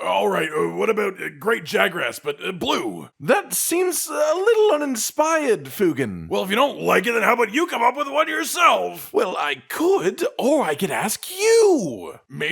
Alright, what about Great Jagras, but blue? That seems a little uninspired, Fugan. Well, if you don't like it, then how about you come up with one yourself? Well, I could, or I could ask you. Me?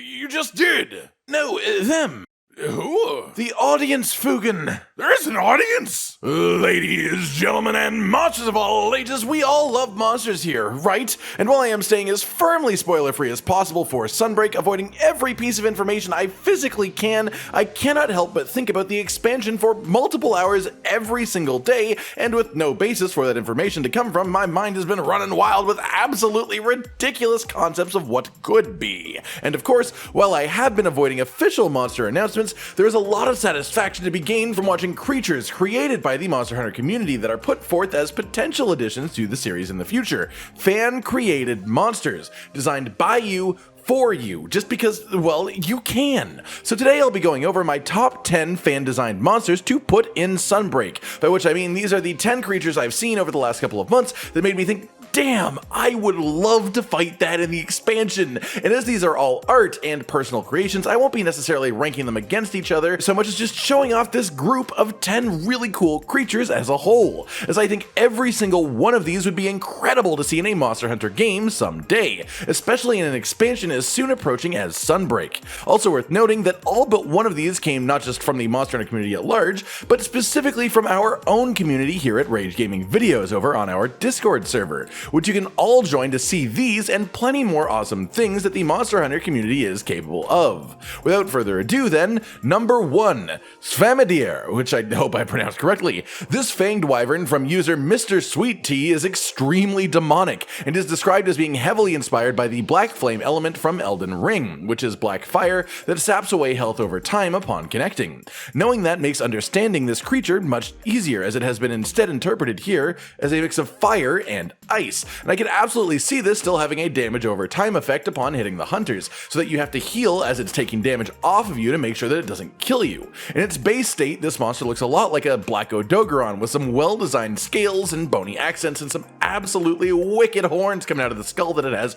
You just did. No, them. Who? The audience, Fugan. There is an audience? Ladies, gentlemen, and monsters of all ages, we all love monsters here, right? And while I am staying as firmly spoiler-free as possible for Sunbreak, avoiding every piece of information I physically can, I cannot help but think about the expansion for multiple hours every single day, and with no basis for that information to come from, my mind has been running wild with absolutely ridiculous concepts of what could be. And of course, while I have been avoiding official monster announcements, there is a lot of satisfaction to be gained from watching creatures created by the Monster Hunter community that are put forth as potential additions to the series in the future. Fan-created monsters, designed by you, for you, just because, well, you can. So today I'll be going over my top 10 fan-designed monsters to put in Sunbreak, by which I mean these are the 10 creatures I've seen over the last couple of months that made me think, damn, I would love to fight that in the expansion. And as these are all art and personal creations, I won't be necessarily ranking them against each other so much as just showing off this group of 10 really cool creatures as a whole, as I think every single one of these would be incredible to see in a Monster Hunter game someday, especially in an expansion as soon approaching as Sunbreak. Also worth noting that all but one of these came not just from the Monster Hunter community at large, but specifically from our own community here at RageGamingVideos over on our Discord server, which you can all join to see these and plenty more awesome things that the Monster Hunter community is capable of. Without further ado then, number 1, Savadir, which I hope I pronounced correctly. This fanged wyvern from user Mr. Sweet Tea is extremely demonic and is described as being heavily inspired by the black flame element from Elden Ring, which is black fire that saps away health over time upon connecting. Knowing that makes understanding this creature much easier, as it has been instead interpreted here as a mix of fire and ice, and I can absolutely see this still having a damage over time effect upon hitting the hunters, so that you have to heal as it's taking damage off of you to make sure that it doesn't kill you. In its base state, this monster looks a lot like a Black Odogaron with some well-designed scales and bony accents and some absolutely wicked horns coming out of the skull that it has,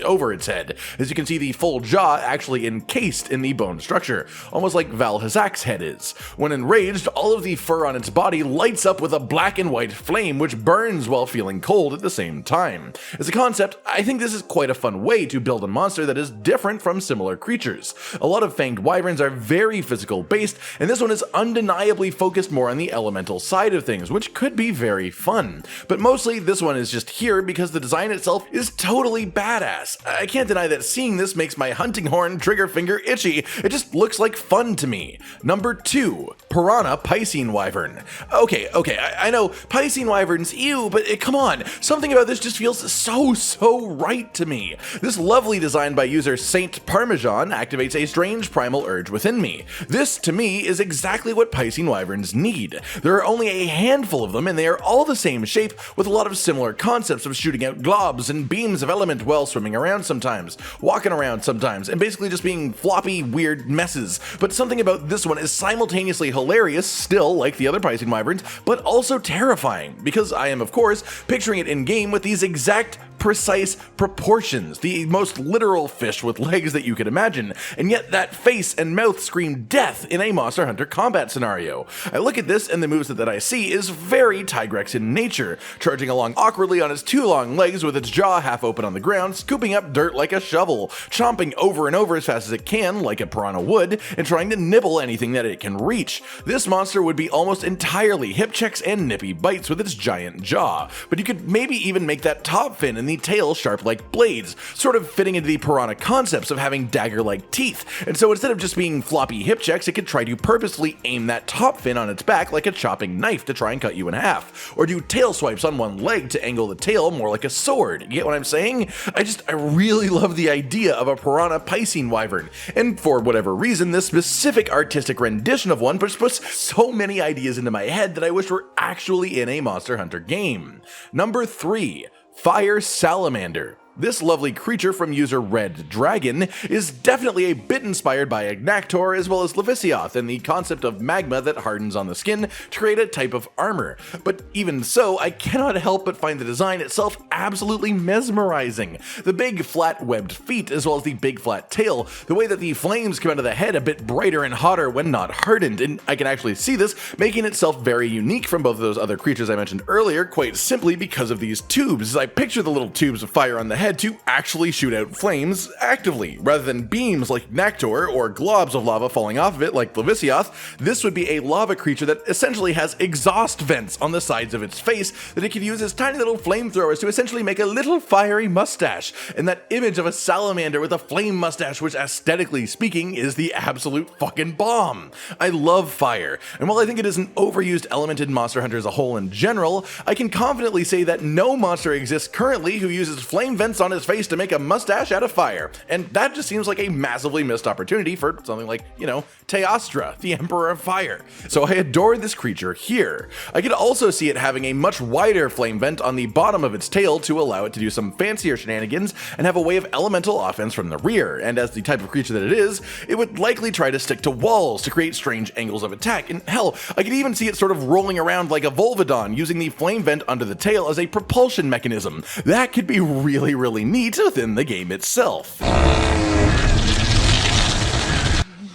over its head. As you can see, the full jaw actually encased in the bone structure, almost like Val Hazak's head is. When enraged, all of the fur on its body lights up with a black and white flame which burns while feeling cold at the same time. As a concept, I think this is quite a fun way to build a monster that is different from similar creatures. A lot of fanged wyverns are very physical based, and this one is undeniably focused more on the elemental side of things, which could be very fun. But mostly this one is just here because the design itself is totally badass. I can't deny that seeing this makes my hunting horn trigger finger itchy. It just looks like fun to me. Number 2, Piranha Piscine Wyvern. Okay, I know, Piscine Wyverns, ew, but come on, something about this just feels so right to me. This lovely design by user Saint Parmesan activates a strange primal urge within me. This, to me, is exactly what Piscine Wyverns need. There are only a handful of them, and they are all the same shape, with a lot of similar concepts of shooting out globs and beams of element while swimming around sometimes, walking around sometimes, and basically just being floppy, weird messes. But something about this one is simultaneously hilarious, still like the other Piscine Wyverns, but also terrifying, because I am, of course, picturing it in-game with these exact precise proportions, the most literal fish with legs that you could imagine, and yet that face and mouth scream death in a Monster Hunter combat scenario. I look at this and the moveset that I see is very Tigrex in nature, charging along awkwardly on its 2 long legs with its jaw half open on the ground, scooping up dirt like a shovel, chomping over and over as fast as it can like a piranha would, and trying to nibble anything that it can reach. This monster would be almost entirely hip checks and nippy bites with its giant jaw, but you could maybe even make that top fin and the tail sharp like blades, sort of fitting into the piranha concepts of having dagger-like teeth. And so instead of just being floppy hip checks, it could try to purposefully aim that top fin on its back like a chopping knife to try and cut you in half, or do tail swipes on one leg to angle the tail more like a sword. You get what I'm saying? I really love the idea of a Piranha Piscine Wyvern, and for whatever reason, this specific artistic rendition of one puts so many ideas into my head that I wish were actually in a Monster Hunter game. Number 3, Fire Salamander. This lovely creature from user Red Dragon is definitely a bit inspired by Agnactor as well as Levisioth and the concept of magma that hardens on the skin to create a type of armor. But even so, I cannot help but find the design itself absolutely mesmerizing. The big flat webbed feet as well as the big flat tail, the way that the flames come out of the head a bit brighter and hotter when not hardened, and I can actually see this making itself very unique from both of those other creatures I mentioned earlier, quite simply because of these tubes. I picture the little tubes of fire on the head to actually shoot out flames actively, rather than beams like Agnactor or globs of lava falling off of it like Levisioth. This would be a lava creature that essentially has exhaust vents on the sides of its face that it could use as tiny little flamethrowers to essentially make a little fiery mustache. And that image of a salamander with a flame mustache, which aesthetically speaking is the absolute fucking bomb. I love fire, and while I think it is an overused element in Monster Hunter as a whole in general, I can confidently say that no monster exists currently who uses flame vents on his face to make a mustache out of fire, and that just seems like a massively missed opportunity for something like, you know, Teostra, the Emperor of Fire. So I adore this creature here. I could also see it having a much wider flame vent on the bottom of its tail to allow it to do some fancier shenanigans and have a way of elemental offense from the rear, and as the type of creature that it is, it would likely try to stick to walls to create strange angles of attack, and hell, I could even see it sort of rolling around like a Volvidon using the flame vent under the tail as a propulsion mechanism. That could be really neat within the game itself.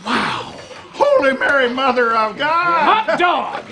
Wow! Holy Mary, Mother of God! Hot dog!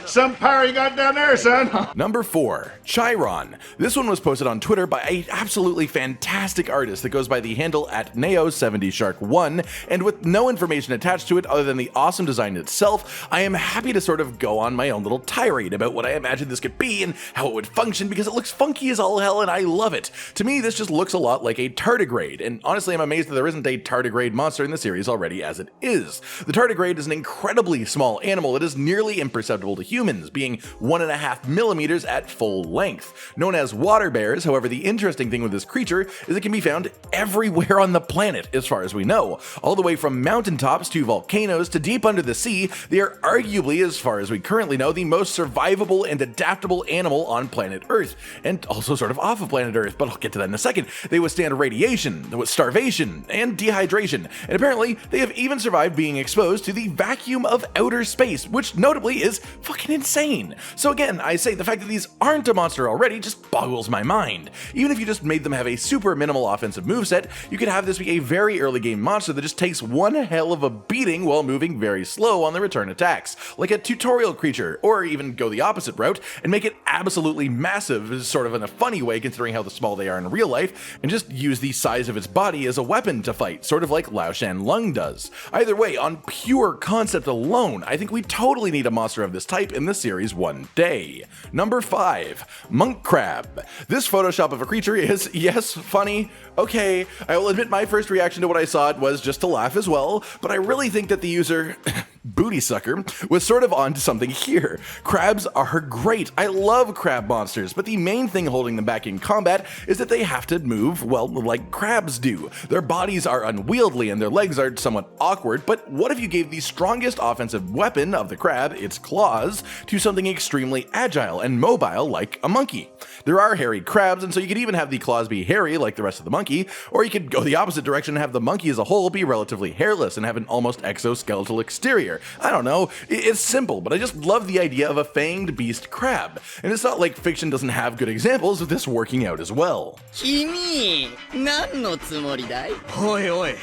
Some power you got down there, son. Number 4, Chiron. This one was posted on Twitter by a absolutely fantastic artist that goes by the handle at Neo70Shark1, and with no information attached to it other than the awesome design itself, I am happy to sort of go on my own little tirade about what I imagine this could be and how it would function because it looks funky as all hell and I love it. To me, this just looks a lot like a tardigrade, and honestly I'm amazed that there isn't a tardigrade monster in the series already as it is. The tardigrade is an incredibly small animal that is nearly imperceptible to humans, being 1.5 millimeters at full length. Known as water bears, however, the interesting thing with this creature is it can be found everywhere on the planet, as far as we know. All the way from mountaintops to volcanoes to deep under the sea, they are arguably, as far as we currently know, the most survivable and adaptable animal on planet Earth, and also sort of off of planet Earth, but I'll get to that in a second. They withstand radiation, starvation, and dehydration, and apparently they have even survived being exposed to the vacuum of outer space, which notably is fucking insane. So again, I say the fact that these aren't a monster already just boggles my mind. Even if you just made them have a super minimal offensive moveset, you could have this be a very early game monster that just takes one hell of a beating while moving very slow on the return attacks, like a tutorial creature, or even go the opposite route and make it absolutely massive, sort of in a funny way considering how small they are in real life, and just use the size of its body as a weapon to fight, sort of like Lao Shan Lung does. Either way, on pure concept alone, I think we totally need a monster of this type in the series one day. Number 5, Monk Crab. This Photoshop of a creature is, yes, funny. Okay, I will admit my first reaction to what I saw it was just to laugh as well, but I really think that the user Booty Sucker was sort of onto something here. Crabs are great. I love crab monsters, but the main thing holding them back in combat is that they have to move, well, like crabs do. Their bodies are unwieldy and their legs are somewhat awkward, but what if you gave the strongest offensive weapon of the crab, its claws, to something extremely agile and mobile like a monkey? There are hairy crabs, and so you could even have the claws be hairy like the rest of the monkey, or you could go the opposite direction and have the monkey as a whole be relatively hairless and have an almost exoskeletal exterior. I don't know, it's simple, but I just love the idea of a fanged beast crab, and it's not like fiction doesn't have good examples of this working out as well. 君、何のつもりだい？おいおい、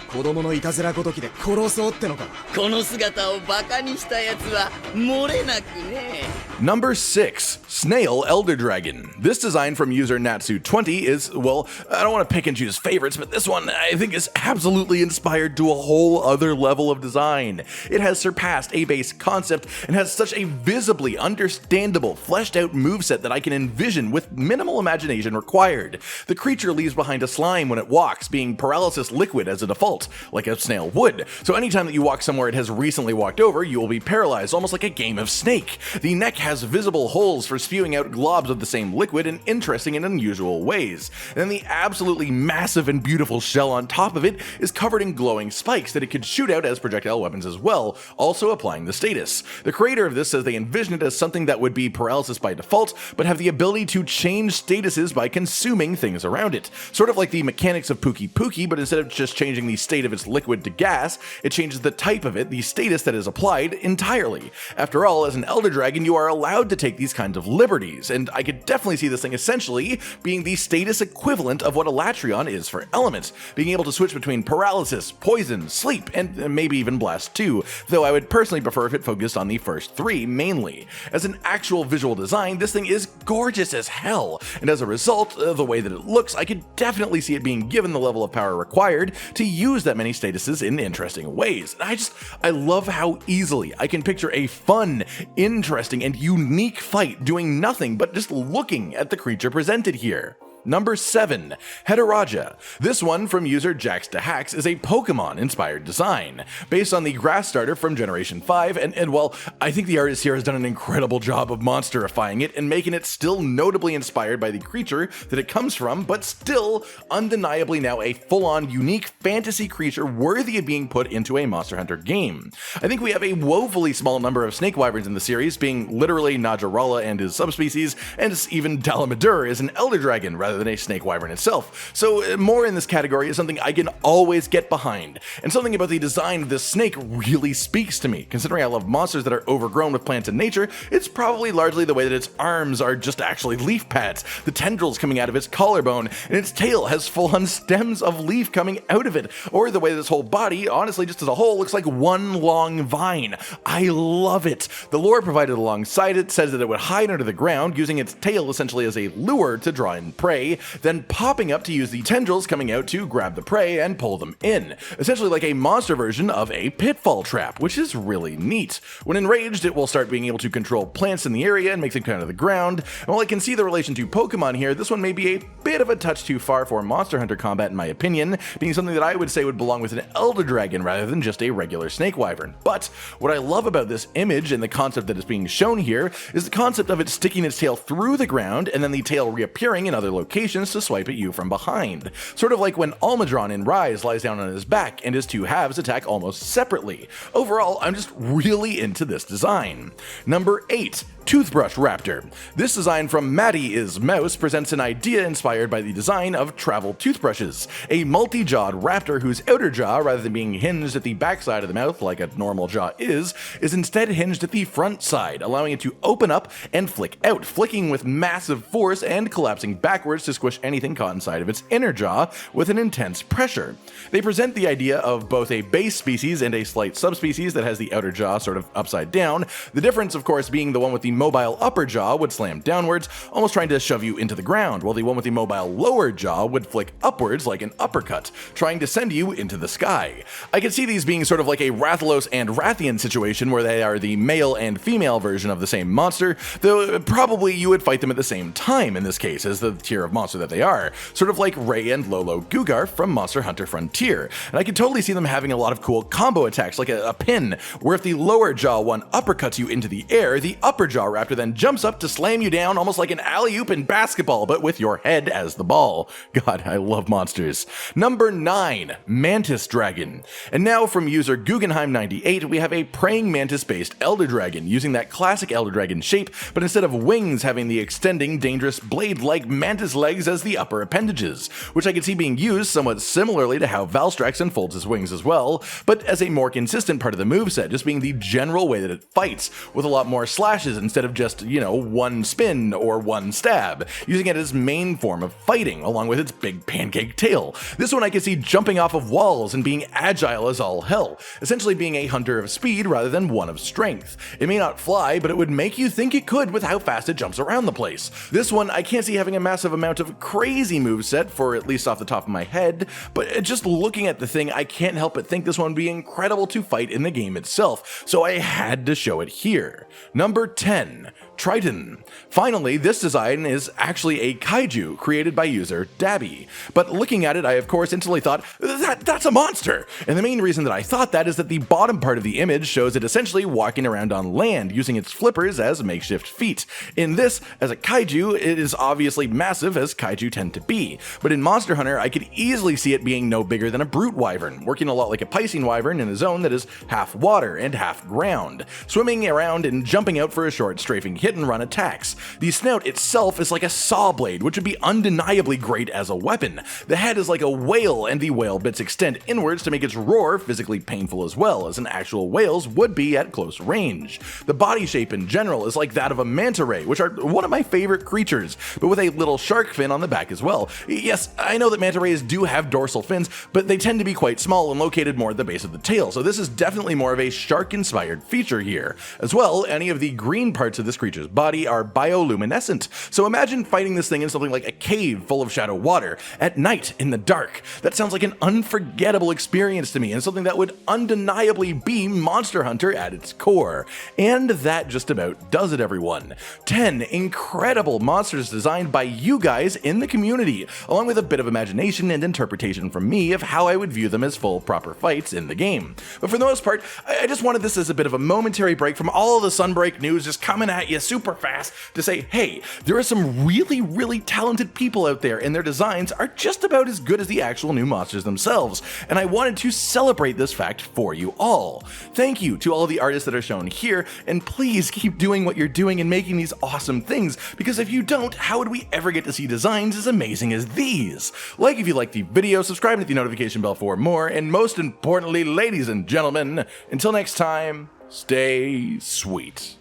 子供のいたずらごときで殺そうってのか。この姿をバカにしたやつは漏れなくね。Number 6, Snail Elder Dragon. This design from user Natsu20 is, well, I don't want to pick and choose favorites, but this one I think is absolutely inspired to a whole other level of design. It has surpassed a base concept and has such a visibly understandable, fleshed out moveset that I can envision with minimal imagination required. The creature leaves behind a slime when it walks, being paralysis liquid as a default. default, like a snail would. So anytime that you walk somewhere it has recently walked over, you will be paralyzed, almost like a game of Snake. The neck has visible holes for spewing out globs of the same liquid in interesting and unusual ways. And then the absolutely massive and beautiful shell on top of it is covered in glowing spikes that it could shoot out as projectile weapons as well, also applying the status. The creator of this says they envision it as something that would be paralysis by default, but have the ability to change statuses by consuming things around it. Sort of like the mechanics of Pukei, but instead of just changing the state of its liquid to gas, it changes the type of it, the status that is applied, entirely. After all, as an Elder Dragon, you are allowed to take these kinds of liberties, and I could definitely see this thing essentially being the status equivalent of what Alatreon is for elements, being able to switch between paralysis, poison, sleep, and maybe even blast too, though I would personally prefer if it focused on the first three mainly. As an actual visual design, this thing is gorgeous as hell, and as a result, the way that it looks, I could definitely see it being given the level of power required to use that many statuses in interesting ways. And I love how easily I can picture a fun, interesting, and unique fight doing nothing but just looking at the creature presented here. Number 7, Hedorja. This one from user JaxToHax is a Pokemon-inspired design, based on the grass starter from Generation 5, and well, I think the artist here has done an incredible job of monsterifying it and making it still notably inspired by the creature that it comes from, but still undeniably now a full-on unique fantasy creature worthy of being put into a Monster Hunter game. I think we have a woefully small number of snake wyverns in the series, being literally Najarala and his subspecies, and even Salamander is an Elder Dragon rather than a snake wyvern itself. So more in this category is something I can always get behind, and something about the design of this snake really speaks to me. Considering I love monsters that are overgrown with plants and nature, it's probably largely the way that its arms are just actually leaf pads, the tendrils coming out of its collarbone, and its tail has full-on stems of leaf coming out of it, or the way this whole body, honestly just as a whole, looks like one long vine. I love it. The lore provided alongside it says that it would hide under the ground, using its tail essentially as a lure to draw in prey, then popping up to use the tendrils coming out to grab the prey and pull them in. Essentially like a monster version of a pitfall trap, which is really neat. When enraged, it will start being able to control plants in the area and make them come out of the ground. And while I can see the relation to Pokemon here, this one may be a bit of a touch too far for Monster Hunter combat in my opinion, being something that I would say would belong with an Elder Dragon rather than just a regular snake wyvern. But what I love about this image and the concept that is being shown here is the concept of it sticking its tail through the ground and then the tail reappearing in other locations to swipe at you from behind. Sort of like when Almudron in Rise lies down on his back and his two halves attack almost separately. Overall, I'm just really into this design. Number 8, Toothbrush Raptor. This design from Maddie is Mouse presents an idea inspired by the design of travel toothbrushes. A multi-jawed raptor whose outer jaw, rather than being hinged at the backside of the mouth like a normal jaw is instead hinged at the front side, allowing it to open up and flick out, flicking with massive force and collapsing backwards to squish anything caught inside of its inner jaw with an intense pressure. They present the idea of both a base species and a slight subspecies that has the outer jaw sort of upside down, the difference of course being the one with the mobile upper jaw would slam downwards, almost trying to shove you into the ground, while the one with the mobile lower jaw would flick upwards like an uppercut, trying to send you into the sky. I could see these being sort of like a Rathalos and Rathian situation where they are the male and female version of the same monster, though probably you would fight them at the same time in this case as the tier of monster that they are, sort of like Ray and Lolo Gugar from Monster Hunter Frontier. And I could totally see them having a lot of cool combo attacks like a pin, where if the lower jaw one uppercuts you into the air, the upper jaw raptor then jumps up to slam you down almost like an alley-oop in basketball, but with your head as the ball. God, I love monsters. Number 9, Mantis Dragon. And now from user Guggenheim98, we have a praying mantis-based Elder Dragon, using that classic Elder Dragon shape, but instead of wings having the extending, dangerous, blade-like mantis legs as the upper appendages, which I could see being used somewhat similarly to how Valstrax unfolds his wings as well, but as a more consistent part of the moveset, just being the general way that it fights, with a lot more slashes instead of just, one spin or one stab, using it as main form of fighting, along with its big pancake tail. This one I can see jumping off of walls and being agile as all hell, essentially being a hunter of speed rather than one of strength. It may not fly, but it would make you think it could with how fast it jumps around the place. This one I can't see having a massive amount of crazy moveset, for at least off the top of my head, but just looking at the thing, I can't help but think this one would be incredible to fight in the game itself, so I had to show it here. Number 10, Triton. Finally, this design is actually a kaiju created by user Dabby. But looking at it, I of course instantly thought, that's a monster! And the main reason that I thought that is that the bottom part of the image shows it essentially walking around on land, using its flippers as makeshift feet. In this, as a kaiju, it is obviously massive, as kaiju tend to be. But in Monster Hunter, I could easily see it being no bigger than a brute wyvern, working a lot like a piscine wyvern in a zone that is half water and half ground, swimming around and jumping out for a short strafing hit and run attacks. The snout itself is like a saw blade, which would be undeniably great as a weapon. The head is like a whale, and the whale bits extend inwards to make its roar physically painful as well, as an actual whale's would be at close range. The body shape in general is like that of a manta ray, which are one of my favorite creatures, but with a little shark fin on the back as well. Yes, I know that manta rays do have dorsal fins, but they tend to be quite small and located more at the base of the tail, so this is definitely more of a shark-inspired feature here. As well, any of the green parts of this creature's body are bioluminescent, so imagine fighting this thing in something like a cave full of shadow water, at night, in the dark. That sounds like an unforgettable experience to me, and something that would undeniably be Monster Hunter at its core. And that just about does it, everyone. 10 incredible monsters designed by you guys in the community, along with a bit of imagination and interpretation from me of how I would view them as full proper fights in the game. But for the most part, I just wanted this as a bit of a momentary break from all of the Sunbreak news just coming at you super fast to say, hey, there are some really talented people out there, and their designs are just about as good as the actual new monsters themselves, and I wanted to celebrate this fact for you all. Thank you to all of the artists that are shown here, and please keep doing what you're doing and making these awesome things, because if you don't, how would we ever get to see designs as amazing as these? Like if you liked the video, subscribe and hit the notification bell for more, and most importantly, ladies and gentlemen, until next time, stay sweet.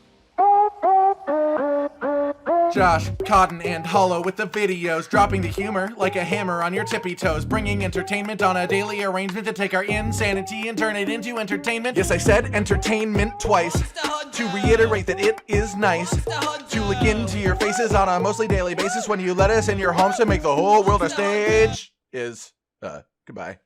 Josh, Cotton, and Hollow with the videos, dropping the humor like a hammer on your tippy toes, bringing entertainment on a daily arrangement to take our insanity and turn it into entertainment. Yes, I said entertainment twice, to reiterate that it is nice to look into your faces on a mostly daily basis when you let us in your homes to make the whole world a stage. Goodbye.